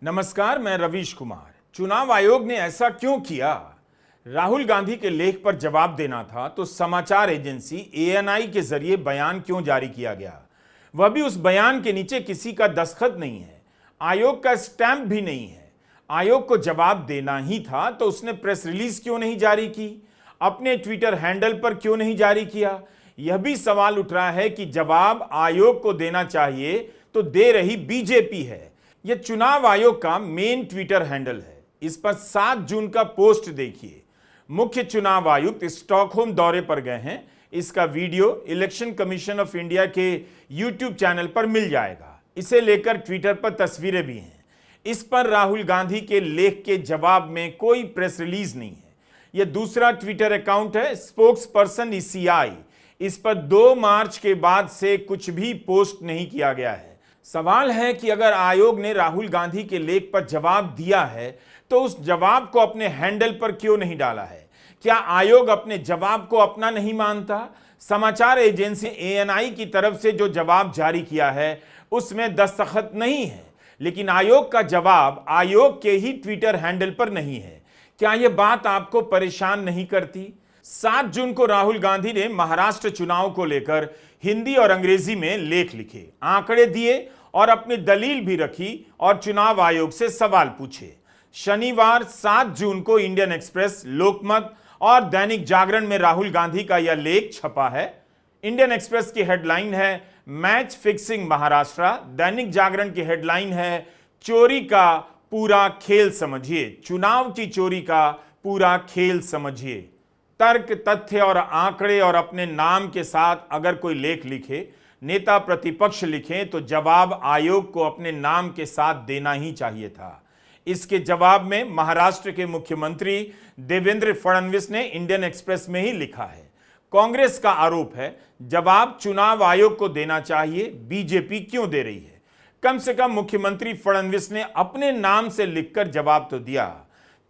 नमस्कार, मैं रवीश कुमार। चुनाव आयोग ने ऐसा क्यों किया? राहुल गांधी के लेख पर जवाब देना था तो समाचार एजेंसी एएनआई के जरिए बयान क्यों जारी किया गया? वह भी उस बयान के नीचे किसी का दस्तखत नहीं है, आयोग का स्टैंप भी नहीं है। आयोग को जवाब देना ही था तो उसने प्रेस रिलीज क्यों नहीं जारी की? अपने ट्विटर हैंडल पर क्यों नहीं जारी किया? यह भी सवाल उठ रहा है कि जवाब आयोग को देना चाहिए तो दे रही बीजेपी है। यह चुनाव आयोग का मेन ट्विटर हैंडल है। इस पर 7 जून का पोस्ट देखिए। मुख्य चुनाव आयुक्त स्टॉकहोम दौरे पर गए हैं। इसका video election commission of India के यूट्यूब चैनल पर मिल जाएगा। इसे लेकर ट्विटर पर तस्वीरें भी हैं। इस पर राहुल गांधी के लेख के जवाब में कोई प्रेस रिलीज नहीं है। यह दूसरा ट्विटर अकाउंट है, स्पोक्स पर्सन ईसीआई। इस पर 2 मार्च के बाद से कुछ भी पोस्ट नहीं किया गया है। सवाल है कि अगर आयोग ने राहुल गांधी के लेख पर जवाब दिया है तो उस जवाब को अपने हैंडल पर क्यों नहीं डाला है? क्या आयोग अपने जवाब को अपना नहीं मानता? समाचार एजेंसी एएनआई की तरफ से जो जवाब जारी किया है उसमें दस्तखत नहीं है, लेकिन आयोग का जवाब आयोग के ही ट्विटर हैंडल पर नहीं है। क्या यह बात आपको परेशान नहीं करती? 7 जून को राहुल गांधी ने महाराष्ट्र चुनाव को लेकर हिंदी और अंग्रेजी में लेख लिखे, आंकड़े दिए और अपनी दलील भी रखी और चुनाव आयोग से सवाल पूछे। शनिवार 7 जून को इंडियन एक्सप्रेस, लोकमत और दैनिक जागरण में राहुल गांधी का यह लेख छपा है। इंडियन एक्सप्रेस की हेडलाइन है मैच फिक्सिंग महाराष्ट्र, दैनिक जागरण की हेडलाइन है चोरी का पूरा खेल समझिए, चुनाव की चोरी का पूरा खेल समझिए। तर्क, तथ्य और आंकड़े और अपने नाम के साथ अगर कोई लेख लिखे, नेता प्रतिपक्ष लिखें, तो जवाब आयोग को अपने नाम के साथ देना ही चाहिए था। इसके जवाब में महाराष्ट्र के मुख्यमंत्री देवेंद्र फडणवीस ने इंडियन एक्सप्रेस में ही लिखा है। कांग्रेस का आरोप है जवाब चुनाव आयोग को देना चाहिए, बीजेपी क्यों दे रही है? कम से कम मुख्यमंत्री फडणवीस ने अपने नाम से लिखकर जवाब तो दिया।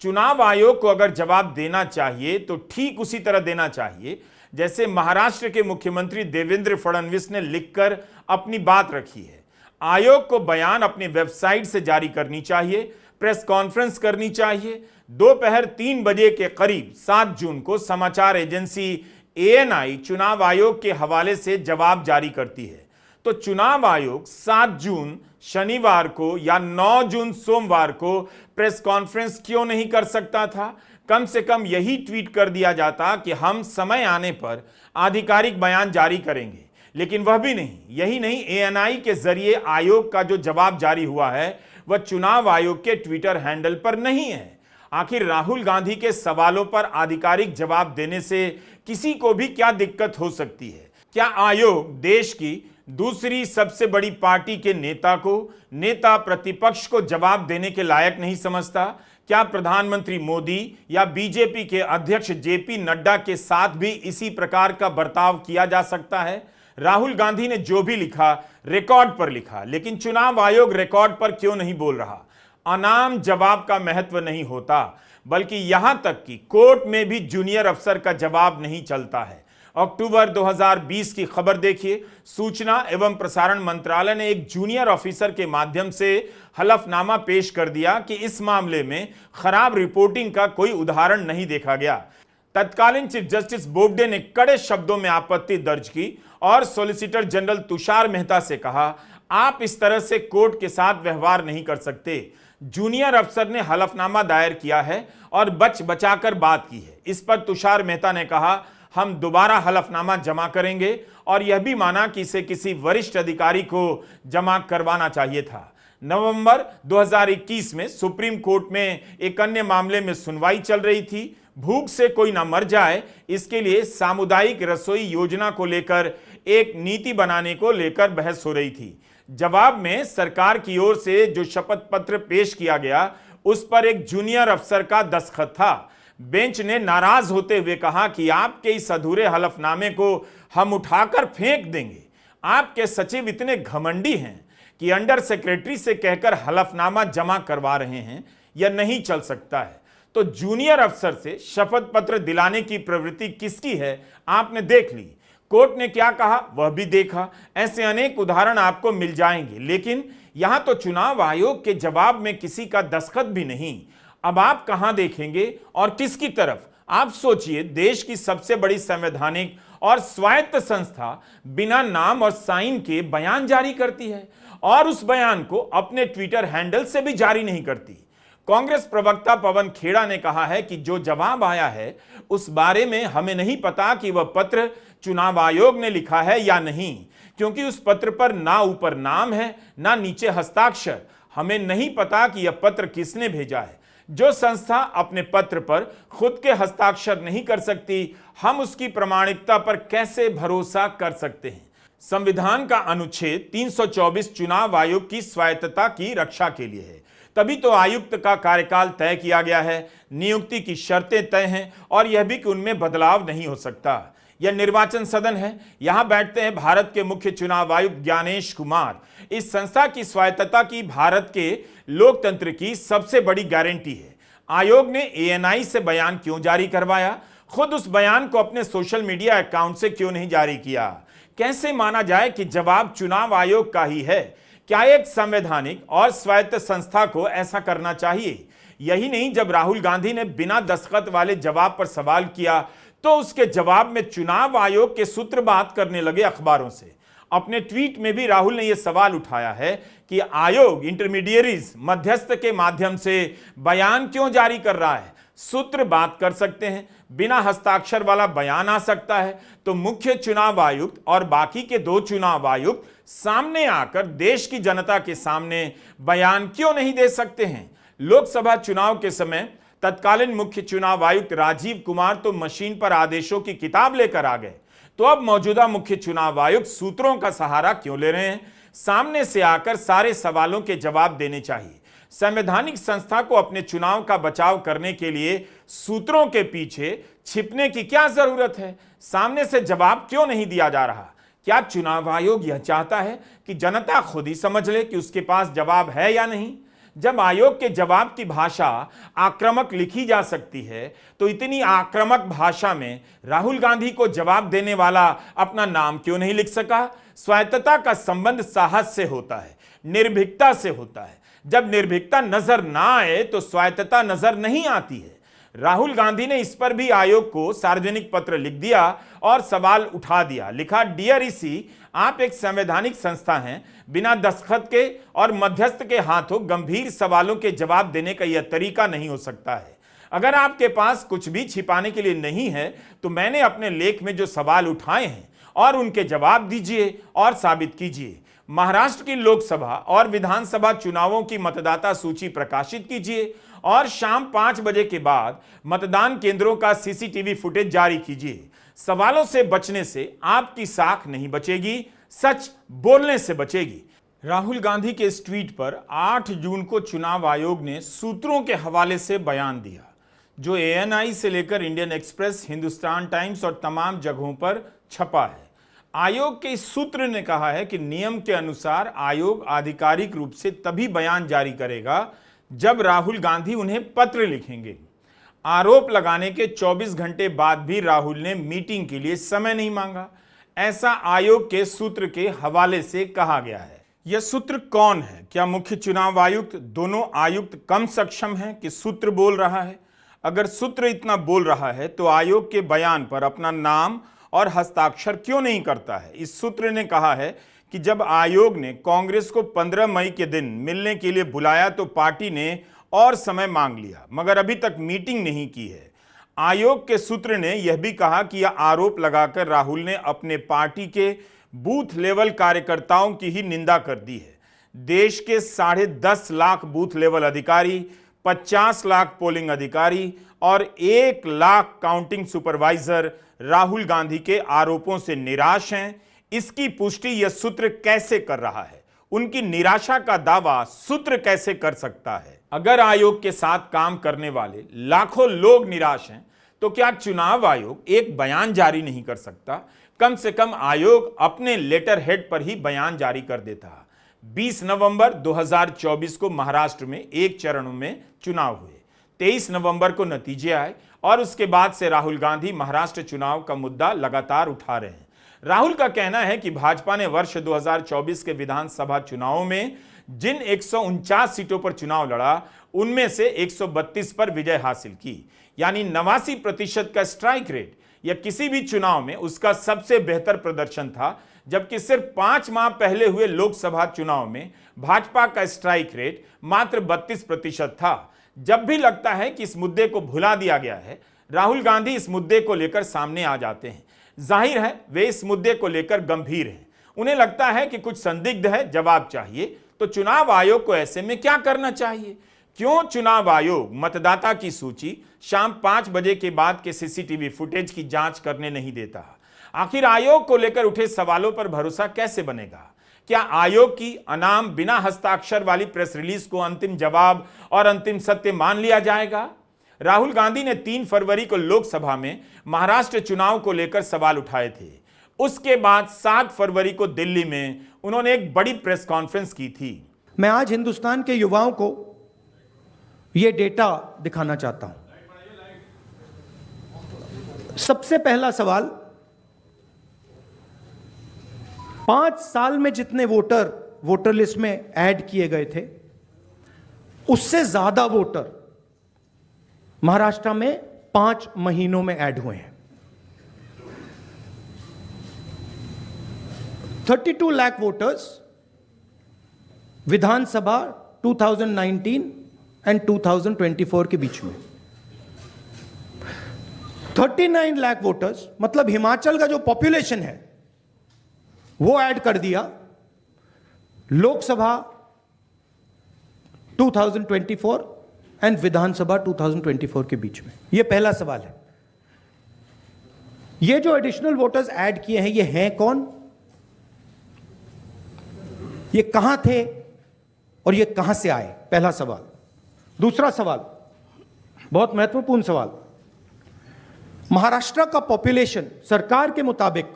चुनाव आयोग को अगर जवाब देना चाहिए तो ठीक उसी तरह देना चाहिए जैसे महाराष्ट्र के मुख्यमंत्री देवेंद्र फडणवीस ने लिखकर अपनी बात रखी है। आयोग को बयान अपनी वेबसाइट से जारी करनी चाहिए, प्रेस कॉन्फ्रेंस करनी चाहिए। दोपहर 3 बजे के करीब 7 जून को समाचार एजेंसी एएनआई चुनाव आयोग के हवाले से जवाब जारी करती है। तो चुनाव आयोग 7 जून शनिवार को या 9 जून सोमवार को प्रेस कॉन्फ्रेंस क्यों नहीं कर सकता था? कम से कम यही ट्वीट कर दिया जाता कि हम समय आने पर आधिकारिक बयान जारी करेंगे, लेकिन वह भी नहीं। यही नहीं, एएनआई के जरिए आयोग का जो जवाब जारी हुआ है वह चुनाव आयोग के ट्विटर हैंडल पर नहीं है। आखिर राहुल गांधी के सवालों पर आधिकारिक जवाब देने से किसी को भी क्या दिक्कत हो सकती है? क्या आयोग देश की दूसरी सबसे बड़ी पार्टी के नेता प्रतिपक्ष को जवाब देने के लायक नहीं समझता? क्या प्रधानमंत्री मोदी या बीजेपी के अध्यक्ष जेपी नड्डा के साथ भी इसी प्रकार का बर्ताव किया जा सकता है? राहुल गांधी ने जो भी लिखा रिकॉर्ड पर लिखा, लेकिन चुनाव आयोग रिकॉर्ड पर क्यों नहीं बोल रहा? अनाम जवाब का महत्व नहीं होता, बल्कि यहां तक कि कोर्ट में भी जूनियर अफसर का जवाब नहीं चलता है। अक्टूबर 2020 की खबर देखिए। सूचना एवं प्रसारण मंत्रालय ने एक जूनियर ऑफिसर के माध्यम से हलफनामा पेश कर दिया कि इस मामले में खराब रिपोर्टिंग का कोई उदाहरण नहीं देखा गया। तत्कालीन चीफ जस्टिस बोबडे ने कड़े शब्दों में आपत्ति दर्ज की और सॉलिसिटर जनरल तुषार मेहता से कहा, आप इस तरह से कोर्ट के साथ व्यवहार नहीं कर सकते। जूनियर अफसर ने हलफनामा दायर किया है और बचाकर बात की है। इस पर तुषार मेहता ने कहा, हम दोबारा हलफनामा जमा करेंगे और यह भी माना कि इसे किसी वरिष्ठ अधिकारी को जमा करवाना चाहिए था। नवंबर 2021 में सुप्रीम कोर्ट में एक अन्य मामले में सुनवाई चल रही थी। भूख से कोई ना मर जाए, इसके लिए सामुदायिक रसोई योजना को लेकर एक नीति बनाने को लेकर बहस हो रही थी। जवाब में सरकार की ओर से जो शपथ पत्र पेश किया गया उस पर एक जूनियर अफसर का दस्तखत था। बेंच ने नाराज होते हुए कहा कि आपके इस अधूरे हलफनामे को हम उठाकर फेंक देंगे। आपके सचिव इतने घमंडी हैं कि अंडर सेक्रेटरी से कहकर हलफनामा जमा करवा रहे हैं, यह नहीं चल सकता है। तो जूनियर अफसर से शपथ पत्र दिलाने की प्रवृत्ति किसकी है, आपने देख ली। कोर्ट ने क्या कहा वह भी देखा। ऐसे अनेक उदाहरण आपको मिल जाएंगे, लेकिन यहां तो चुनाव आयोग के जवाब में किसी का दस्तखत भी नहीं। अब आप कहां देखेंगे और किसकी तरफ? आप सोचिए, देश की सबसे बड़ी संवैधानिक और स्वायत्त संस्था बिना नाम और साइन के बयान जारी करती है और उस बयान को अपने ट्विटर हैंडल से भी जारी नहीं करती। कांग्रेस प्रवक्ता पवन खेड़ा ने कहा है कि जो जवाब आया है उस बारे में हमें नहीं पता कि वह पत्र चुनाव आयोग ने लिखा है या नहीं, क्योंकि उस पत्र पर ना ऊपर नाम है ना नीचे हस्ताक्षर। हमें नहीं पता कि यह पत्र किसने भेजा है। जो संस्था अपने पत्र पर खुद के हस्ताक्षर नहीं कर सकती, हम उसकी प्रामाणिकता पर कैसे भरोसा कर सकते हैं? संविधान का अनुच्छेद 324 चुनाव आयोग की स्वायत्तता की रक्षा के लिए है। तभी तो आयुक्त का कार्यकाल तय किया गया है, नियुक्ति की शर्तें तय हैं और यह भी कि उनमें बदलाव नहीं हो सकता। यह निर्वाचन सदन है, यहां बैठते हैं भारत के मुख्य चुनाव आयुक्त ज्ञानेश कुमार। इस संस्था की स्वायत्तता की भारत के लोकतंत्र की सबसे बड़ी गारंटी है। आयोग ने एएनआई से बयान क्यों जारी करवाया? खुद उस बयान को अपने सोशल मीडिया अकाउंट से क्यों नहीं जारी किया? कैसे माना जाए कि जवाब चुनाव आयोग का ही है? क्या एक संवैधानिक और स्वायत्त संस्था को ऐसा करना चाहिए? यही नहीं, जब राहुल गांधी ने बिना दस्तखत वाले जवाब पर सवाल किया तो उसके जवाब में चुनाव आयोग के सूत्र बात करने लगे अखबारों से। अपने ट्वीट में भी राहुल ने यह सवाल उठाया है कि आयोग इंटरमीडिएरीज मध्यस्थ के माध्यम से बयान क्यों जारी कर रहा है? सूत्र बात कर सकते हैं, बिना हस्ताक्षर वाला बयान आ सकता है, तो मुख्य चुनाव आयुक्त और बाकी के 2 चुनाव आयुक्त सामने आकर देश की जनता के सामने बयान क्यों नहीं दे सकते हैं? लोकसभा चुनाव के समय तत्कालीन मुख्य चुनाव आयुक्त राजीव कुमार तो मशीन पर आदेशों की किताब लेकर आ गए, तो अब मौजूदा मुख्य चुनाव आयुक्त सूत्रों का सहारा क्यों ले रहे हैं? सामने से आकर सारे सवालों के जवाब देने चाहिए। संवैधानिक संस्था को अपने चुनाव का बचाव करने के लिए सूत्रों के पीछे छिपने की क्या जरूरत है? सामने से जवाब क्यों नहीं दिया जा रहा? क्या चुनाव आयोग यह चाहता है कि जनता खुद ही समझ ले कि उसके पास जवाब है या नहीं? जब आयोग के जवाब की भाषा आक्रामक लिखी जा सकती है, तो इतनी आक्रामक भाषा में राहुल गांधी को जवाब देने वाला अपना नाम क्यों नहीं लिख सका? स्वायत्तता का संबंध साहस से होता है, निर्भीकता से होता है। जब निर्भीकता नजर ना आए तो स्वायत्तता नजर नहीं आती है। राहुल गांधी ने इस पर भी आयोग को सार्वजनिक पत्र लिख दिया और सवाल उठा दिया। लिखा, डियर ईसी, आप एक संवैधानिक संस्था हैं, बिना दस्तखत के और मध्यस्थ के हाथों गंभीर सवालों के जवाब देने का यह तरीका नहीं हो सकता है। अगर आपके पास कुछ भी छिपाने के लिए नहीं है तो मैंने अपने लेख में जो सवाल उठाए हैं और उनके जवाब दीजिए और साबित कीजिए। महाराष्ट्र की लोकसभा और विधानसभा चुनावों की मतदाता सूची प्रकाशित कीजिए और शाम 5 बजे के बाद मतदान केंद्रों का सीसीटीवी फुटेज जारी कीजिए। सवालों से बचने से आपकी साख नहीं बचेगी, सच बोलने से बचेगी। राहुल गांधी के इस ट्वीट पर 8 जून को चुनाव आयोग ने सूत्रों के हवाले से बयान दिया, जो एएनआई से लेकर इंडियन एक्सप्रेस, हिंदुस्तान टाइम्स और तमाम जगहों पर छपा है। आयोग के इस सूत्र ने कहा है कि नियम के अनुसार आयोग आधिकारिक रूप से तभी बयान जारी करेगा जब राहुल गांधी उन्हें पत्र लिखेंगे। आरोप लगाने के 24 घंटे बाद भी राहुल ने मीटिंग के लिए समय नहीं मांगा, ऐसा आयोग के सूत्र के हवाले से कहा गया है। यह सूत्र कौन है? क्या मुख्य चुनाव आयुक्त, दोनों आयुक्त कम सक्षम हैं कि सूत्र बोल रहा है? अगर सूत्र इतना बोल रहा है तो आयोग के बयान पर अपना नाम और हस्ताक्षर क्यों नहीं करता है? इस सूत्र ने कहा है कि जब आयोग ने कांग्रेस को 15 मई के दिन मिलने के लिए बुलाया तो पार्टी ने और समय मांग लिया, मगर अभी तक मीटिंग नहीं की है। आयोग के सूत्र ने यह भी कहा कि यह आरोप लगाकर राहुल ने अपने पार्टी के बूथ लेवल कार्यकर्ताओं की ही निंदा कर दी है। देश के 10.5 लाख बूथ लेवल अधिकारी, 50 लाख पोलिंग अधिकारी और 1 लाख काउंटिंग सुपरवाइजर राहुल गांधी के आरोपों से निराश हैं। इसकी पुष्टि यह सूत्र कैसे कर रहा है? उनकी निराशा का दावा सूत्र कैसे कर सकता है? अगर आयोग के साथ काम करने वाले लाखों लोग निराश हैं तो क्या चुनाव आयोग एक बयान जारी नहीं कर सकता? कम से कम आयोग अपने लेटर हेड पर ही बयान जारी कर देता। 20 नवंबर 2024 को महाराष्ट्र में 1 चरण में चुनाव हुए। 23 नवंबर को नतीजे आए और उसके बाद से राहुल गांधी महाराष्ट्र चुनाव का मुद्दा लगातार उठा रहे हैं। राहुल का कहना है कि भाजपा ने वर्ष 2024 के विधानसभा चुनावों में जिन 149 सीटों पर चुनाव लड़ा उनमें से 132 पर विजय हासिल की, यानी 89% का स्ट्राइक रेट। यह किसी भी चुनाव में उसका सबसे बेहतर प्रदर्शन था, जबकि सिर्फ 5 माह पहले हुए लोकसभा चुनाव में भाजपा का स्ट्राइक रेट मात्र 32% था। जब भी लगता है कि इस मुद्दे को भुला दिया गया है, राहुल गांधी इस मुद्दे को लेकर सामने आ जाते हैं। जाहिर है वे इस मुद्दे को लेकर गंभीर हैं। उन्हें लगता है कि कुछ संदिग्ध है, जवाब चाहिए। तो चुनाव आयोग को ऐसे में क्या करना चाहिए? क्यों चुनाव आयोग मतदाता की सूची शाम 5 बजे के बाद के सीसीटीवी फुटेज की जांच करने नहीं देता? आखिर आयोग को लेकर उठे सवालों पर भरोसा कैसे बनेगा? क्या आयोग की अनाम बिना हस्ताक्षर वाली प्रेस रिलीज को अंतिम जवाब और अंतिम सत्य मान लिया जाएगा? राहुल गांधी ने 3 फरवरी को लोकसभा में महाराष्ट्र चुनाव को लेकर सवाल उठाए थे। उसके बाद 7 फरवरी को दिल्ली में उन्होंने एक बड़ी प्रेस कॉन्फ्रेंस की थी। मैं आज हिंदुस्तान के युवाओं को यह डेटा दिखाना चाहता हूं। सबसे पहला सवाल, 5 साल में जितने वोटर लिस्ट में ऐड किए गए थे, उससे ज्यादा वोटर महाराष्ट्र में 5 महीनों में ऐड हुए हैं। 32 लाख वोटर्स विधानसभा 2019 एंड 2024 के बीच में। 39 लाख वोटर्स, मतलब हिमाचल का जो पॉपुलेशन है वो ऐड कर दिया लोकसभा 2024 एंड विधानसभा 2024 के बीच में। यह पहला सवाल है। ये जो एडिशनल वोटर्स ऐड किए हैं, ये हैं कौन? ये कहां थे और ये कहां से आए? पहला सवाल। दूसरा सवाल, बहुत महत्वपूर्ण सवाल, महाराष्ट्र का पॉपुलेशन सरकार के मुताबिक,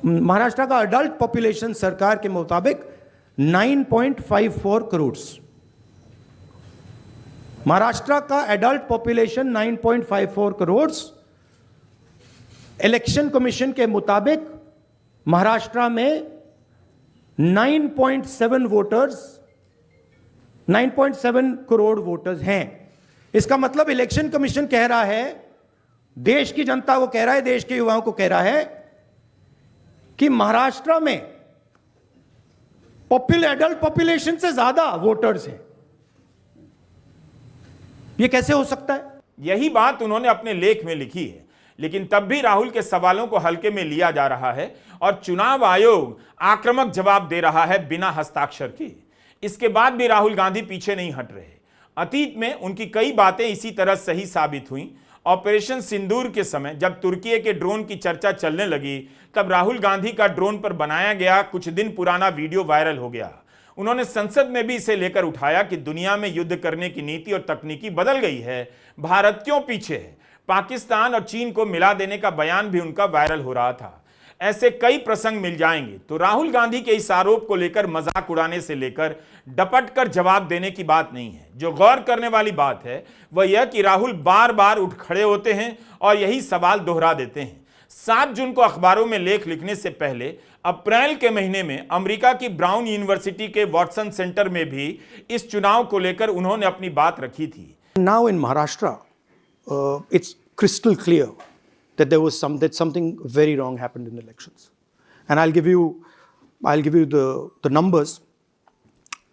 महाराष्ट्र का अडल्ट पॉपुलेशन सरकार के मुताबिक 9.54 करोड़। महाराष्ट्र का adult population 9.54 crore. Election commission के मुताबिक महाराष्ट्र में 9.7 करोड़ वोटर्स हैं। इसका मतलब इलेक्शन कमीशन कह रहा है, देश की जनता को कह रहा है, देश के युवाओं को कह रहा है कि महाराष्ट्र में एडल्ट पॉपुलेशन से ज्यादा वोटर्स हैं। यह कैसे हो सकता है? यही बात उन्होंने अपने लेख में लिखी है, लेकिन तब भी राहुल के सवालों को हल्के में लिया जा रहा है और चुनाव आयोग आक्रामक जवाब दे रहा है बिना हस्ताक्षर के। इसके बाद भी राहुल गांधी पीछे नहीं हट रहे। अतीत में उनकी कई बातें इसी तरह सही साबित हुई। ऑपरेशन सिंदूर के समय जब तुर्की के ड्रोन की चर्चा चलने लगी, तब राहुल गांधी का ड्रोन पर बनाया गया कुछ दिन पुराना वीडियो वायरल हो गया। उन्होंने संसद में भी इसे लेकर उठाया कि दुनिया में युद्ध करने की नीति और तकनीकी बदल गई है, भारत क्यों पीछे है। पाकिस्तान और चीन को मिला देने का बयान भी उनका वायरल हो रहा था। ऐसे कई प्रसंग मिल जाएंगे। तो राहुल गांधी के इस आरोप को लेकर मजाक उड़ाने से लेकर डपट कर जवाब देने की बात नहीं है। जो गौर करने वाली बात है वह यह कि राहुल बार बार उठ खड़े होते हैं और यही सवाल दोहरा देते हैं। 7 जून को अखबारों में लेख लिखने से पहले अप्रैल के महीने में अमेरिका की ब्राउन यूनिवर्सिटी के वॉटसन सेंटर में भी इस चुनाव को लेकर उन्होंने अपनी बात रखी थी। Now in Maharashtra it's crystal clear that that something very wrong happened in the elections, and I'll give you the numbers.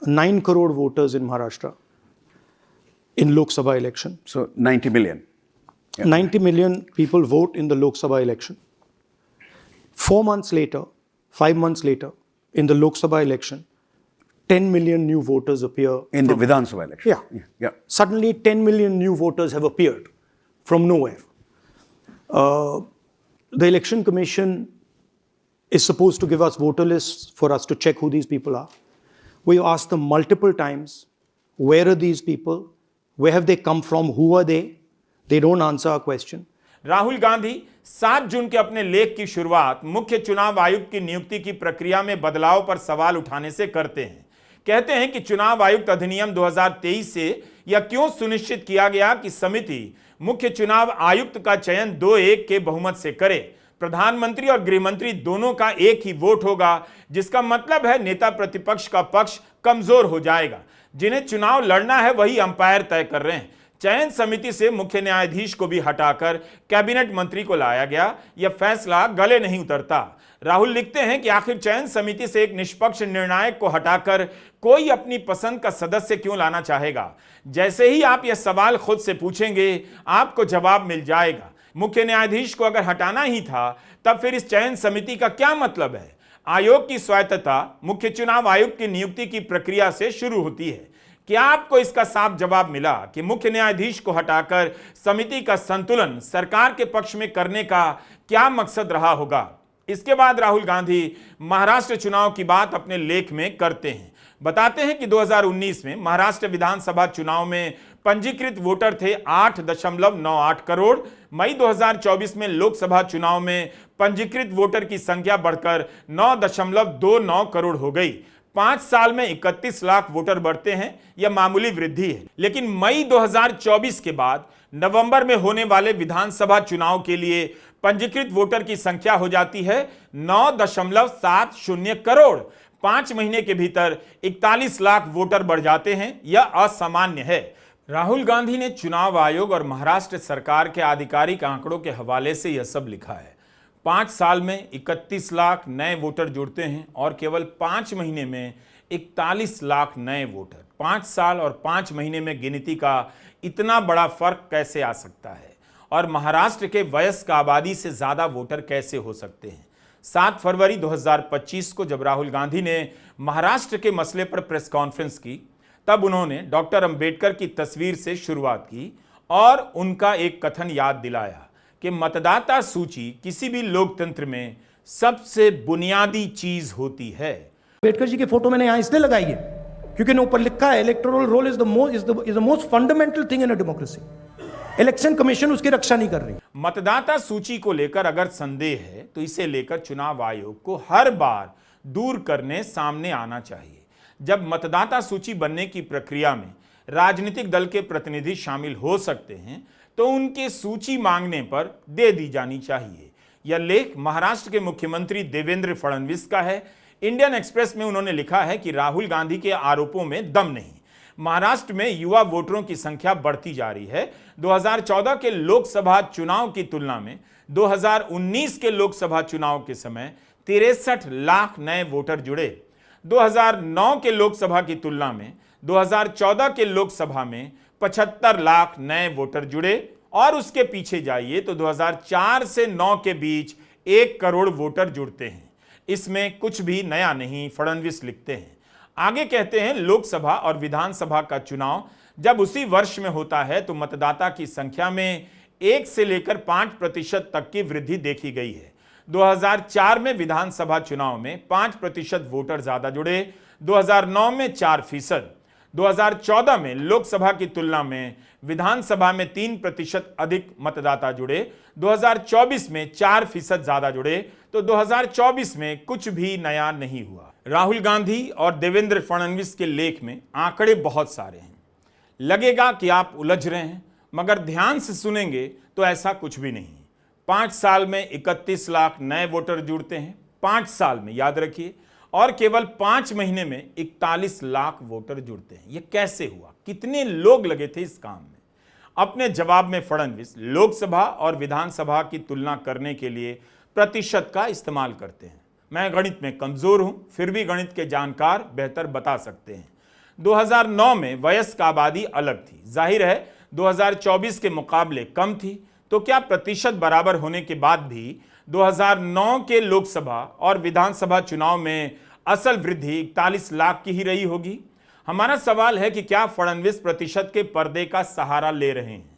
9 crore voters in Maharashtra in Lok Sabha election. So 90 million. Yeah. 90 million people vote in the Lok Sabha election. 4 months later, 5 months later, in the Lok Sabha election, 10 million new voters appear In the Vidhan Sabha election. Yeah. Suddenly 10 million new voters have appeared from nowhere. The election commission is supposed to give us voter lists for us to check who these people are. We asked them multiple times, where are these people? Where have they come from? Who are they? They don't answer our question. Rahul Gandhi 7 जून के अपने लेख की शुरुआत मुख्य चुनाव आयुक्त की नियुक्ति की प्रक्रिया में बदलाव पर सवाल उठाने से करते हैं। कहते हैं कि चुनाव आयुक्त अधिनियम 2023 से यह क्यों सुनिश्चित किया गया कि समिति मुख्य चुनाव आयुक्त का चयन 2-1 के बहुमत से करे। प्रधानमंत्री और गृहमंत्री दोनों का एक ही वोट होगा, जिसका मतलब है नेता प्रतिपक्ष का पक्ष कमजोर हो जाएगा। जिन्हें चुनाव लड़ना है वही अंपायर तय कर रहे हैं। चयन समिति से मुख्य न्यायाधीश को भी हटाकर कैबिनेट मंत्री को लाया गया। यह फैसला गले नहीं उतरता। राहुल लिखते हैं कि आखिर चयन समिति से एक निष्पक्ष निर्णायक को हटाकर कोई अपनी पसंद का सदस्य क्यों लाना चाहेगा। जैसे ही आप यह सवाल खुद से पूछेंगे, आपको जवाब मिल जाएगा। मुख्य न्यायाधीश को अगर हटाना ही था, तब फिर इस चयन समिति का क्या मतलब है। आयोग की स्वायत्तता मुख्य चुनाव आयुक्त की नियुक्ति की प्रक्रिया से शुरू होती है। क्या आपको इसका साफ जवाब मिला कि मुख्य न्यायाधीश को हटाकर समिति का संतुलन सरकार के पक्ष में करने का क्या मकसद रहा होगा। इसके बाद राहुल गांधी महाराष्ट्र चुनाव की बात अपने लेख में करते हैं। बताते हैं कि 2019 में महाराष्ट्र विधानसभा चुनाव में पंजीकृत वोटर थे 8.98 करोड़। मई 2024 में लोकसभा चुनाव में पंजीकृत वोटर की संख्या बढ़कर 9.29 करोड़ हो गई। 5 साल में 31 लाख वोटर बढ़ते हैं, यह मामूली वृद्धि है। लेकिन मई 2024 के बाद नवंबर में होने वाले विधानसभा चुनाव के लिए पंजीकृत वोटर की संख्या हो जाती है 9.70 करोड़। 5 महीने के भीतर 41 लाख वोटर बढ़ जाते हैं, यह असामान्य है। राहुल गांधी ने चुनाव आयोग और महाराष्ट्र सरकार के आधिकारिक आंकड़ों के हवाले से यह सब लिखा है। 5 साल में 31 लाख नए वोटर जुड़ते हैं और केवल 5 महीने में 41 लाख नए वोटर। 5 साल और 5 महीने में गिनती का इतना बड़ा फर्क कैसे आ सकता है, और महाराष्ट्र के वयस्क आबादी से ज्यादा वोटर कैसे हो सकते हैं। 7 फरवरी 2025 को जब राहुल गांधी ने महाराष्ट्र के मसले पर प्रेस कॉन्फ्रेंस की, तब उन्होंने डॉक्टर अंबेडकर की तस्वीर से शुरुआत की और उनका एक कथन याद दिलाया कि मतदाता सूची किसी भी लोकतंत्र में सबसे बुनियादी चीज होती है। अंबेडकर जी की फोटो मैंने यहां इसलिए लगाई है क्योंकि ऊपर लिखा है electoral roll is the most fundamental thing in a democracy. Election commission उसकी रक्षा नहीं कर रही। मतदाता सूची को लेकर अगर संदेह है तो इसे लेकर चुनाव आयोग को हर बार दूर करने सामने आना चाहिए। जब मतदाता सूची बनने की प्रक्रिया में राजनीतिक दल के प्रतिनिधि शामिल हो सकते हैं तो उनके सूची मांगने पर दे दी जानी चाहिए। यह लेख महाराष्ट्र के मुख्यमंत्री देवेंद्र फडणवीस का है। इंडियन एक्सप्रेस में उन्होंने लिखा है कि राहुल गांधी के आरोपों में दम नहीं। महाराष्ट्र में युवा वोटरों की संख्या बढ़ती जा रही है। 2014 के लोकसभा चुनाव की तुलना में 2019 के लोकसभा चुनाव के समय 63 लाख नए वोटर जुड़े। 2009 के लोकसभा की तुलना में 2014 के लोकसभा में 75 लाख नए वोटर जुड़े, और उसके पीछे जाइए तो 2004 से 9 के बीच 1 करोड़ वोटर जुड़ते हैं। इसमें कुछ भी नया नहीं, फडणवीस लिखते हैं। आगे कहते हैं, लोकसभा और विधानसभा का चुनाव जब उसी वर्ष में होता है तो मतदाता की संख्या में 1 से लेकर 5% तक की वृद्धि देखी गई है। 2004 में विधानसभा चुनाव में 5% वोटर ज्यादा जुड़े, 2009 में 4%, 2014 में लोकसभा की तुलना में विधानसभा में 3% अधिक मतदाता जुड़े, 2024 में 4% ज्यादा जुड़े, तो 2024 में कुछ भी नया नहीं हुआ। राहुल गांधी और देवेंद्र फडणवीस के लेख में आंकड़े बहुत सारे हैं। लगेगा कि आप उलझ रहे हैं, मगर ध्यान से सुनेंगे तो ऐसा कुछ भी नहीं। 5 साल में 31 लाख नए वोटर जुड़ते हैं, 5 साल में, याद रखिए, और केवल 5 महीने में 41 लाख वोटर जुड़ते हैं। यह कैसे हुआ? कितने लोग लगे थे इस काम में? अपने जवाब में फडणवीस लोकसभा और विधानसभा की तुलना करने के लिए प्रतिशत का इस्तेमाल करते हैं। मैं गणित में कमजोर हूं, फिर भी गणित के जानकार बेहतर बता सकते हैं। 2009 में वयस्क आबादी अलग थी, जाहिर है 2024 के मुकाबले कम थी, तो क्या प्रतिशत बराबर होने के बाद भी 2009 के लोकसभा और विधानसभा चुनाव में असल वृद्धि 41 लाख की ही रही होगी? हमारा सवाल है कि क्या फडणवीस प्रतिशत के पर्दे का सहारा ले रहे हैं?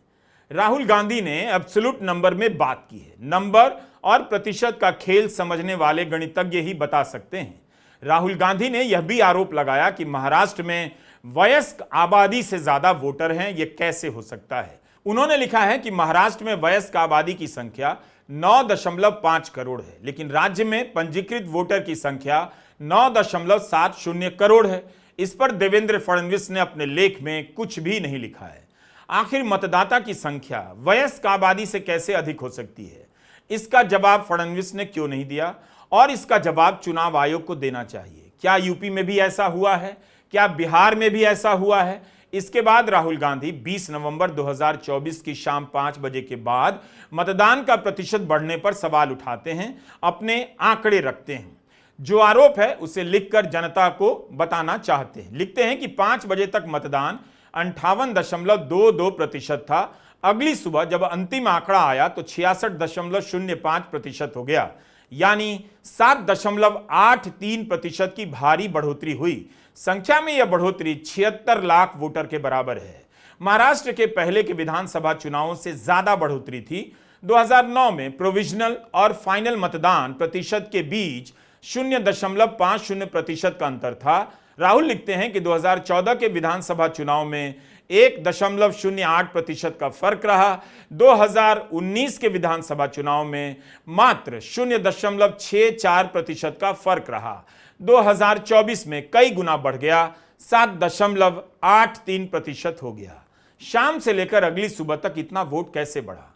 राहुल गांधी ने एब्सोल्यूट नंबर में बात की है। नंबर और प्रतिशत का खेल समझने वाले गणितज्ञ ही बता सकते हैं। राहुल गांधी ने यह भी आरोप लगाया कि महाराष्ट्र में वयस्क आबादी से ज्यादा वोटर हैं, यह कैसे हो सकता है? उन्होंने लिखा है कि महाराष्ट्र में वयस्क आबादी की संख्या 9.5 करोड़ है, लेकिन राज्य में पंजीकृत वोटर की संख्या 9.70 करोड़ है। इस पर देवेंद्र फडणवीस ने अपने लेख में कुछ भी नहीं लिखा है। आखिर मतदाता की संख्या वयस्क आबादी से कैसे अधिक हो सकती है? इसका जवाब फडणवीस ने क्यों नहीं दिया और इसका जवाब चुनाव आयोग को देना चाहिए। क्या यूपी में भी ऐसा हुआ है? क्या बिहार में भी ऐसा हुआ है? इसके बाद राहुल गांधी 20 नवंबर 2024 की शाम 5 बजे के बाद मतदान का प्रतिशत बढ़ने पर सवाल उठाते हैं, अपने आंकड़े रखते हैं। जो आरोप है उसे लिखकर जनता को बताना चाहते हैं। लिखते हैं कि 5 बजे तक मतदान 58.22% था। अगली सुबह जब अंतिम आंकड़ा आया तो 66.05% हो गया, यानी 7.83% की भारी बढ़ोतरी हुई। संख्या में यह बढ़ोतरी 76 लाख वोटर के बराबर है। महाराष्ट्र के पहले के विधानसभा चुनावों से ज्यादा बढ़ोतरी थी। 2009 में प्रोविजनल और फाइनल मतदान प्रतिशत के बीच 0.50% का अंतर था। राहुल लिखते हैं कि 2014 के विधानसभा चुनाव में 1.08% का फर्क रहा। 2019 के विधानसभा चुनाव में मात्र 0.64% का फर्क रहा। 2024 में कई गुना बढ़ गया, 7.83% हो गया। शाम से लेकर अगली सुबह तक इतना वोट कैसे बढ़ा,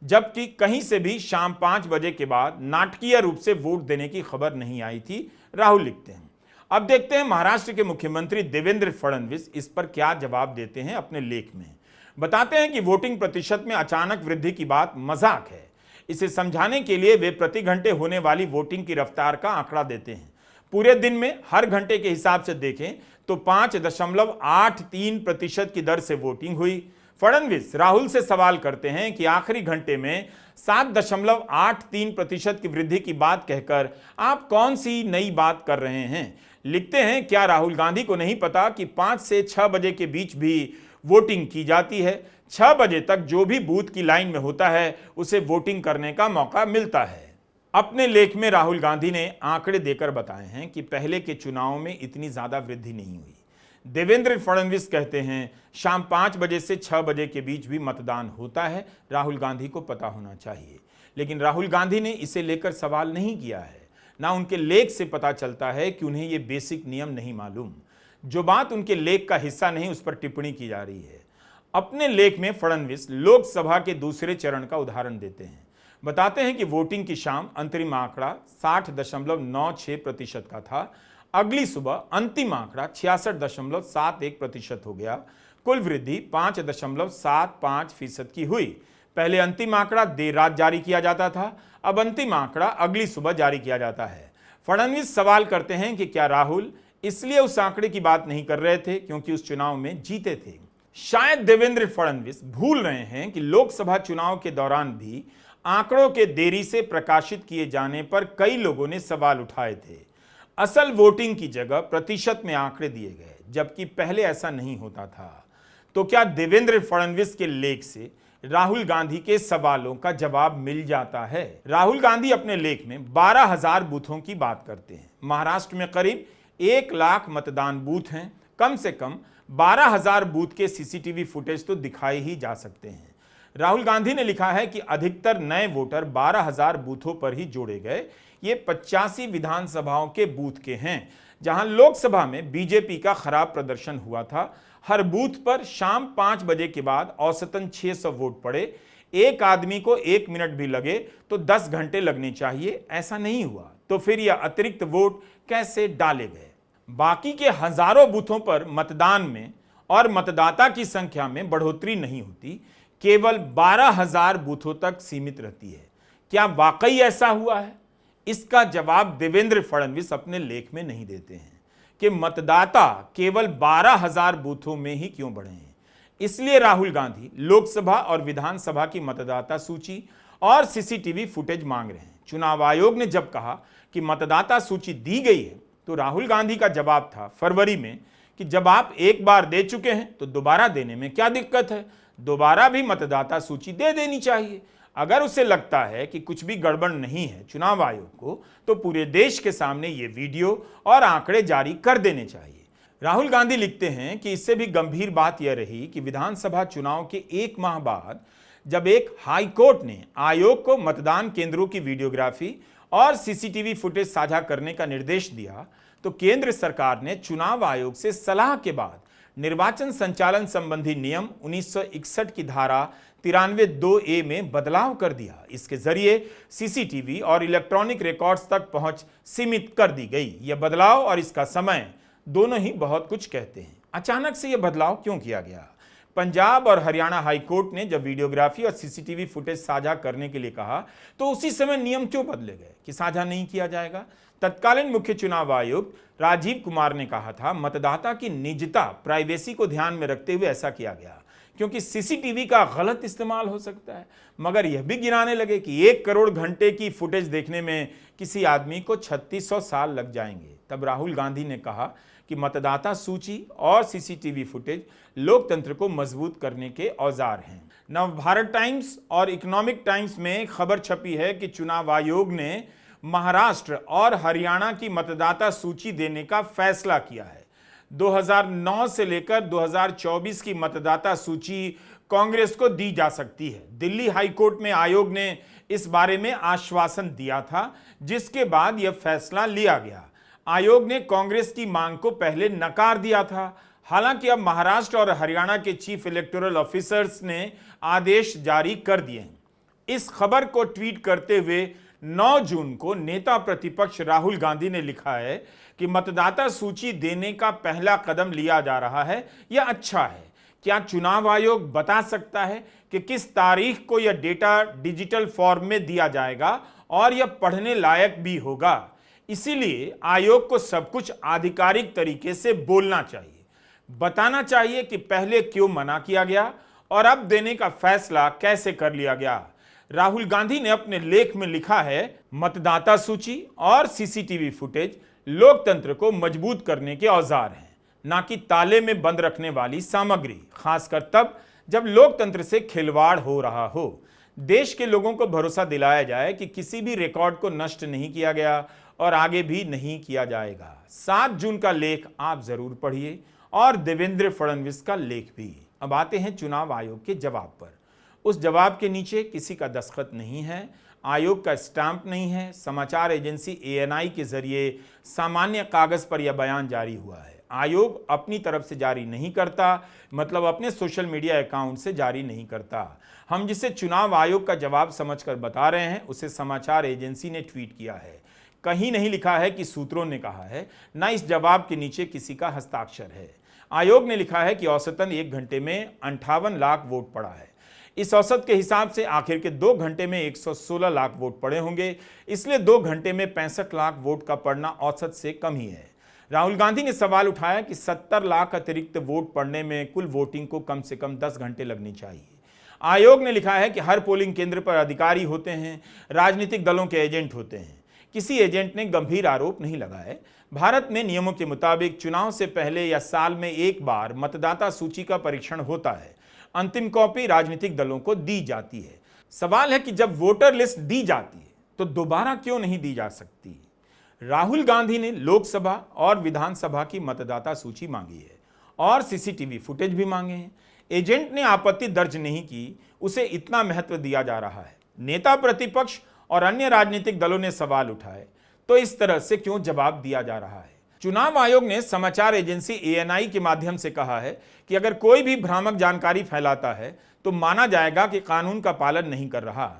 जबकि कहीं से भी शाम 5 बजे के बाद नाटकीय रूप से वोट देने की खबर नहीं आई थी। राहुल लिखते हैं। अब देखते हैं महाराष्ट्र के मुख्यमंत्री देवेंद्र फडणवीस इस पर क्या जवाब देते हैं अपने लेख में। बताते हैं कि वोटिंग प्रतिशत में अचानक वृद्धि की बात मजाक है। इसे समझाने के लिए वे प्रति घंटे होने वाली वोटिंग की रफ्तार का आंकड़ा देते हैं। पूरे दिन में हर घंटे के हिसाब से देखें तो 5.83% की दर से वोटिंग हुई। फडणवीस राहुल से सवाल करते हैं कि आखिरी घंटे में 7.83% की वृद्धि की बात कहकर आप कौन सी नई बात कर रहे हैं। लिखते हैं, क्या राहुल गांधी को नहीं पता कि 5 से 6 बजे के बीच भी वोटिंग की जाती है। 6 बजे तक जो भी बूथ की लाइन में होता है उसे वोटिंग करने का मौका मिलता है। अपने लेख में राहुल गांधी ने आंकड़े देकर बताए हैं कि पहले के चुनाव में इतनी ज्यादा वृद्धि नहीं हुई। देवेंद्र फडणवीस कहते हैं शाम 5 बजे से 6 बजे के बीच भी मतदान होता है, राहुल गांधी को पता होना चाहिए। लेकिन राहुल गांधी ने इसे लेकर सवाल नहीं किया है। ना उनके लेख से पता चलता है कि उन्हें यह बेसिक नियम नहीं मालूम। जो बात उनके लेख का हिस्सा नहीं उस पर टिप्पणी की जा रही है। अपने लेख में फडणवीस लोकसभा के दूसरे चरण का उदाहरण देते हैं। बताते हैं कि वोटिंग की शाम अंतरिम आंकड़ा 60.96% का था। अगली सुबह अंतिम आंकड़ा 66.71% हो गया। कुल वृद्धि 5.75% की हुई। पहले अंतिम आंकड़ा देर रात जारी किया जाता था, अब अंतिम आंकड़ा अगली सुबह जारी किया जाता है। फडणवीस सवाल करते हैं कि क्या राहुल इसलिए उस आंकड़े की बात नहीं कर रहे थे क्योंकि उस चुनाव में जीते थे। शायद देवेंद्र फडणवीस भूल रहे हैं कि लोकसभा चुनाव के दौरान भी आंकड़ों के देरी से प्रकाशित किए जाने पर कई लोगों ने सवाल उठाए थे। असल वोटिंग की जगह प्रतिशत में आंकड़े दिए गए, जबकि पहले ऐसा नहीं होता था। तो क्या देवेंद्र फडणवीस के लेख से राहुल गांधी के सवालों का जवाब मिल जाता है? राहुल गांधी अपने लेख में 12,000 बूथों की बात करते हैं। महाराष्ट्र में करीब 1 लाख मतदान बूथ हैं। कम से कम 12,000 बूथ के सीसीटीवी फुटेज तो दिखाए ही जा सकते हैं। राहुल गांधी ने लिखा है कि अधिकतर नए वोटर 12,000 बूथों पर ही जोड़े गए। ये 85 विधानसभाओं के बूथ के हैं जहां लोकसभा में बीजेपी का खराब प्रदर्शन हुआ था। हर बूथ पर शाम 5 बजे के बाद औसतन 600 वोट पड़े। एक आदमी को 1 मिनट भी लगे तो 10 घंटे लगने चाहिए, ऐसा नहीं हुआ। तो फिर यह अतिरिक्त वोट कैसे डाले गए? बाकी के हजारों बूथों पर मतदान में और मतदाता की संख्या में बढ़ोतरी नहीं होती, केवल 12,000 बूथों तक सीमित रहती है। क्या वाकई ऐसा हुआ है? इसका जवाब देवेंद्र फडणवीस अपने लेख में नहीं देते हैं कि मतदाता केवल 12,000 बूथों में ही क्यों बढ़े हैं। इसलिए राहुल गांधी लोकसभा और विधानसभा की मतदाता सूची और सीसीटीवी फुटेज मांग रहे हैं। चुनाव आयोग ने जब कहा कि मतदाता सूची दी गई है तो राहुल गांधी का जवाब था फरवरी में कि जब आप एक बार दे चुके हैं तो दोबारा देने में क्या दिक्कत है? दोबारा भी मतदाता सूची दे देनी चाहिए। अगर उसे लगता है कि कुछ भी गड़बड़ नहीं है चुनाव आयोग को, तो पूरे देश के सामने ये वीडियो और आंकड़े जारी कर देने चाहिए। राहुल गांधी लिखते हैं कि इससे भी गंभीर बात यह रही कि विधानसभा चुनाव के 1 माह बाद जब एक हाई कोर्ट ने आयोग को मतदान केंद्रों की वीडियोग्राफी और सीसीटीवी फुटेज साझा करने का निर्देश दिया, तो केंद्र सरकार ने चुनाव आयोग से सलाह के बाद निर्वाचन संचालन संबंधी नियम 1961 की धारा 93(2)(a) में बदलाव कर दिया। इसके जरिए सीसीटीवी और इलेक्ट्रॉनिक रिकॉर्ड्स तक पहुंच सीमित कर दी गई। यह बदलाव और इसका समय दोनों ही बहुत कुछ कहते हैं। अचानक से यह बदलाव क्यों किया गया? पंजाब और हरियाणा हाई कोर्ट ने जब वीडियोग्राफी और सीसीटीवी फुटेज साझा करने के लिए कहा तो उसी समय नियम क्यों बदले गए कि साझा नहीं किया जाएगा? तत्कालीन मुख्य चुनाव आयुक्त राजीव कुमार ने कहा था, मतदाता की निजता, प्राइवेसी को ध्यान में रखते हुए ऐसा किया गया क्योंकि सीसीटीवी का गलत इस्तेमाल हो सकता है। मगर यह भी गिनाने लगे कि 1 करोड़ घंटे की फुटेज देखने में किसी आदमी को 3600 साल लग जाएंगे। तब राहुल गांधी ने कहा कि मतदाता सूची और सीसीटीवी फुटेज लोकतंत्र को मजबूत करने के औजार हैं। नवभारत टाइम्स और इकोनॉमिक टाइम्स में खबर छपी है कि चुनाव आयोग ने महाराष्ट्र और हरियाणा की मतदाता सूची देने का फैसला किया है। 2009 से लेकर 2024 की मतदाता सूची कांग्रेस को दी जा सकती है। दिल्ली हाई कोर्ट में आयोग ने इस बारे में आश्वासन दिया था, जिसके बाद यह फैसला लिया गया। आयोग ने कांग्रेस की मांग को पहले नकार दिया था। हालांकि अब महाराष्ट्र और हरियाणा के चीफ इलेक्टोरल ऑफिसर्स ने आदेश जारी कर दिए हैं। इस खबर को ट्वीट करते हुए 9 जून को नेता प्रतिपक्ष राहुल गांधी ने लिखा है कि मतदाता सूची देने का पहला कदम लिया जा रहा है, यह अच्छा है। क्या चुनाव आयोग बता सकता है कि किस तारीख को यह डेटा डिजिटल फॉर्म में दिया जाएगा और यह पढ़ने लायक भी होगा? इसीलिए आयोग को सब कुछ आधिकारिक तरीके से बोलना चाहिए, बताना चाहिए कि पहले क्यों मना किया गया और अब देने का फैसला कैसे कर लिया गया। राहुल गांधी ने अपने लेख में लिखा है, मतदाता सूची और सीसीटीवी फुटेज लोकतंत्र को मजबूत करने के औजार हैं, ना कि ताले में बंद रखने वाली सामग्री, खासकर तब जब लोकतंत्र से खिलवाड़ हो रहा हो। देश के लोगों को भरोसा दिलाया जाए कि किसी भी रिकॉर्ड को नष्ट नहीं किया गया और आगे भी नहीं किया जाएगा। 7 जून का लेख आप जरूर पढ़िए और देवेंद्र फडणवीस का लेख भी। अब आते हैं चुनाव आयोग के जवाब पर। उस जवाब के नीचे किसी का दस्तखत नहीं है, आयोग का स्टैंप नहीं है। समाचार एजेंसी ANI के जरिए सामान्य कागज पर यह बयान जारी हुआ है। आयोग अपनी तरफ से जारी नहीं करता, मतलब अपने सोशल मीडिया अकाउंट से जारी नहीं करता। हम जिसे चुनाव आयोग का जवाब समझकर बता रहे हैं, उसे समाचार एजेंसी ने ट्वीट किया है। कहीं नहीं लिखा है कि सूत्रों ने कहा है, न इस जवाब के नीचे किसी का हस्ताक्षर है। आयोग ने लिखा है कि औसतन 1 घंटे में 58 लाख वोट पड़ा है। इस औसत के हिसाब से आखिर के 2 घंटे में 116 लाख वोट पड़े होंगे, इसलिए 2 घंटे में 65 लाख वोट का पड़ना औसत से कम ही है। राहुल गांधी ने सवाल उठाया कि 70 लाख अतिरिक्त वोट पड़ने में कुल वोटिंग को कम से कम 10 घंटे लगनी चाहिए। आयोग ने लिखा है कि हर पोलिंग केंद्र पर अधिकारी होते हैं, राजनीतिक दलों के एजेंट होते हैं। किसी एजेंट ने गंभीर आरोप नहीं लगाए। भारत में नियमों के मुताबिक चुनाव से पहले या साल में एक बार मतदाता सूची का परीक्षण होता है। अंतिम कॉपी राजनीतिक दलों को दी जाती है। सवाल है कि जब वोटर लिस्ट दी जाती है तो दोबारा क्यों नहीं दी जा सकती? राहुल गांधी ने लोकसभा और विधानसभा की मतदाता सूची मांगी है और सीसीटीवी फुटेज भी मांगे हैं। एजेंट ने आपत्ति दर्ज नहीं की, उसे इतना महत्व दिया जा रहा है। नेता प्रतिपक्ष और अन्य राजनीतिक दलों ने सवाल उठाए, तो इस तरह से क्यों जवाब दिया जा रहा है? चुनाव आयोग ने समाचार एजेंसी ANI के माध्यम से कहा है कि अगर कोई भी भ्रामक जानकारी फैलाता है तो माना जाएगा कि कानून का पालन नहीं कर रहा।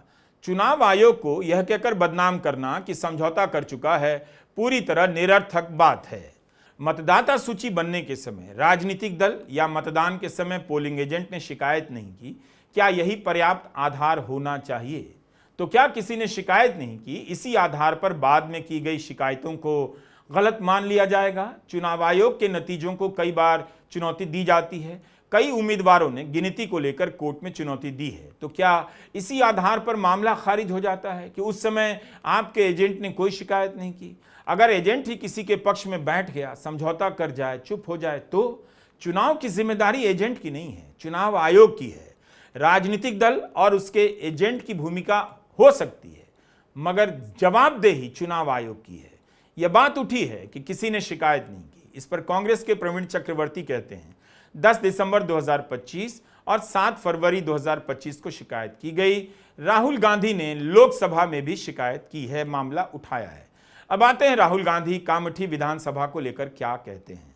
चुनाव आयोग को यह कहकर बदनाम करना कि समझौता कर चुका है, पूरी तरह निरर्थक बात है। मतदाता सूची बनने के समय राजनीतिक दल या मतदान के समय पोलिंग एजेंट ने शिकायत नहीं की, क्या यही पर्याप्त आधार होना चाहिए? तो क्या किसी ने शिकायत नहीं की, इसी आधार पर बाद में की गई शिकायतों को गलत मान लिया जाएगा? चुनाव आयोग के नतीजों को कई बार चुनौती दी जाती है। कई उम्मीदवारों ने गिनती को लेकर कोर्ट में चुनौती दी है, तो क्या इसी आधार पर मामला खारिज हो जाता है कि उस समय आपके एजेंट ने कोई शिकायत नहीं की? अगर एजेंट ही किसी के पक्ष में बैठ गया, समझौता कर जाए, चुप हो जाए, तो चुनाव की जिम्मेदारी एजेंट की नहीं है, चुनाव आयोग की है। राजनीतिक दल और उसके एजेंट की भूमिका हो सकती है, मगर जवाबदेही चुनाव आयोग की है। यह बात उठी है कि किसी ने शिकायत नहीं की। इस पर कांग्रेस के प्रवीण चक्रवर्ती कहते हैं 10 दिसंबर 2025 और 7 फरवरी 2025 को शिकायत की गई। राहुल गांधी ने लोकसभा में भी शिकायत की है, मामला उठाया है। अब आते हैं राहुल गांधी कामठी विधानसभा को लेकर क्या कहते हैं।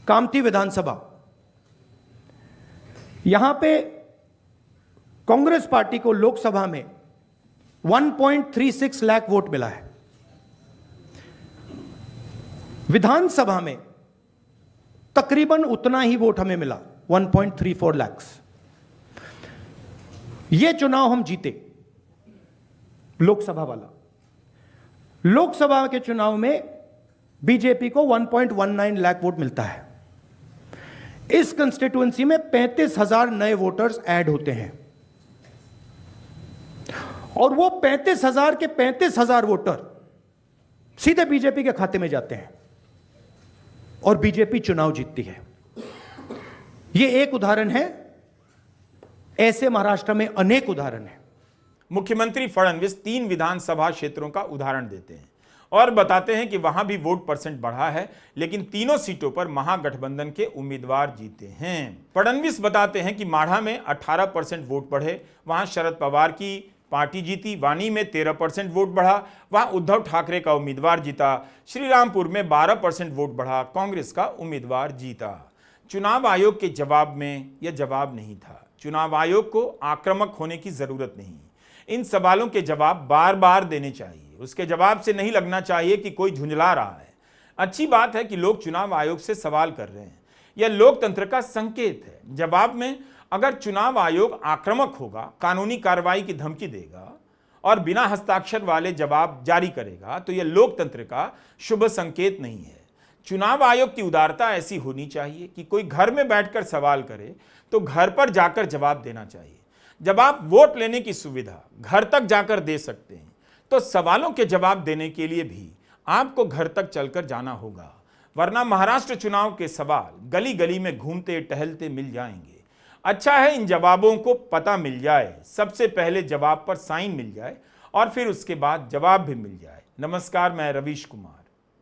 कामठी विधानसभा यहां पे कांग्रेस पार्टी को लोकसभा में 1.36 लाख वोट मिला है, विधानसभा में तकरीबन उतना ही वोट हमें मिला, 1.34 लाख। यह चुनाव हम जीते, लोकसभा वाला। लोकसभा के चुनाव में बीजेपी को 1.19 लाख वोट मिलता है। इस कंस्टिट्यूएंसी में 35,000 नए वोटर्स ऐड होते हैं और वो 35,000 के 35,000 वोटर सीधे बीजेपी के खाते में जाते हैं और बीजेपी चुनाव जीतती है। यह एक उदाहरण है, ऐसे महाराष्ट्र में अनेक उदाहरण हैं। मुख्यमंत्री फडणवीस 3 विधानसभा क्षेत्रों का उदाहरण देते हैं और बताते हैं कि वहां भी वोट परसेंट बढ़ा है, लेकिन तीनों सीटों पर महागठबंधन के उम्मीदवार जीते हैं। फडणवीस बताते हैं कि माढ़ा में 18% वोट बढ़े, वहां शरद पवार की पार्टी जीती। वानी में 13% वोट बढ़ा, वहां उद्धव ठाकरे का उम्मीदवार जीता। श्रीरामपुर में 12% वोट बढ़ा, कांग्रेस का उम्मीदवार जीता। चुनाव आयोग के जवाब में यह जवाब नहीं था। चुनाव आयोग को आक्रामक होने की जरूरत नहीं, इन सवालों के जवाब बार बार देने चाहिए। उसके जवाब से नहीं लगना चाहिए कि कोई झुंझला रहा है। अच्छी बात है कि लोग चुनाव आयोग से सवाल कर रहे हैं, यह लोकतंत्र का संकेत है। जवाब में अगर चुनाव आयोग आक्रामक होगा, कानूनी कार्रवाई की धमकी देगा और बिना हस्ताक्षर वाले जवाब जारी करेगा, तो यह लोकतंत्र का शुभ संकेत नहीं है। चुनाव आयोग की उदारता ऐसी होनी चाहिए कि कोई घर में बैठकर सवाल करे तो घर पर जाकर जवाब देना चाहिए। जब आप वोट लेने की सुविधा घर तक जाकर दे सकते हैं, तो सवालों के जवाब देने के लिए भी आपको घर तक चलकर जाना होगा, वरना महाराष्ट्र चुनाव के सवाल गली गली में घूमते टहलते मिल जाएंगे। अच्छा है इन जवाबों को पता मिल जाए, सबसे पहले जवाब पर साइन मिल जाए और फिर उसके बाद जवाब भी मिल जाए। नमस्कार, मैं रवीश कुमार।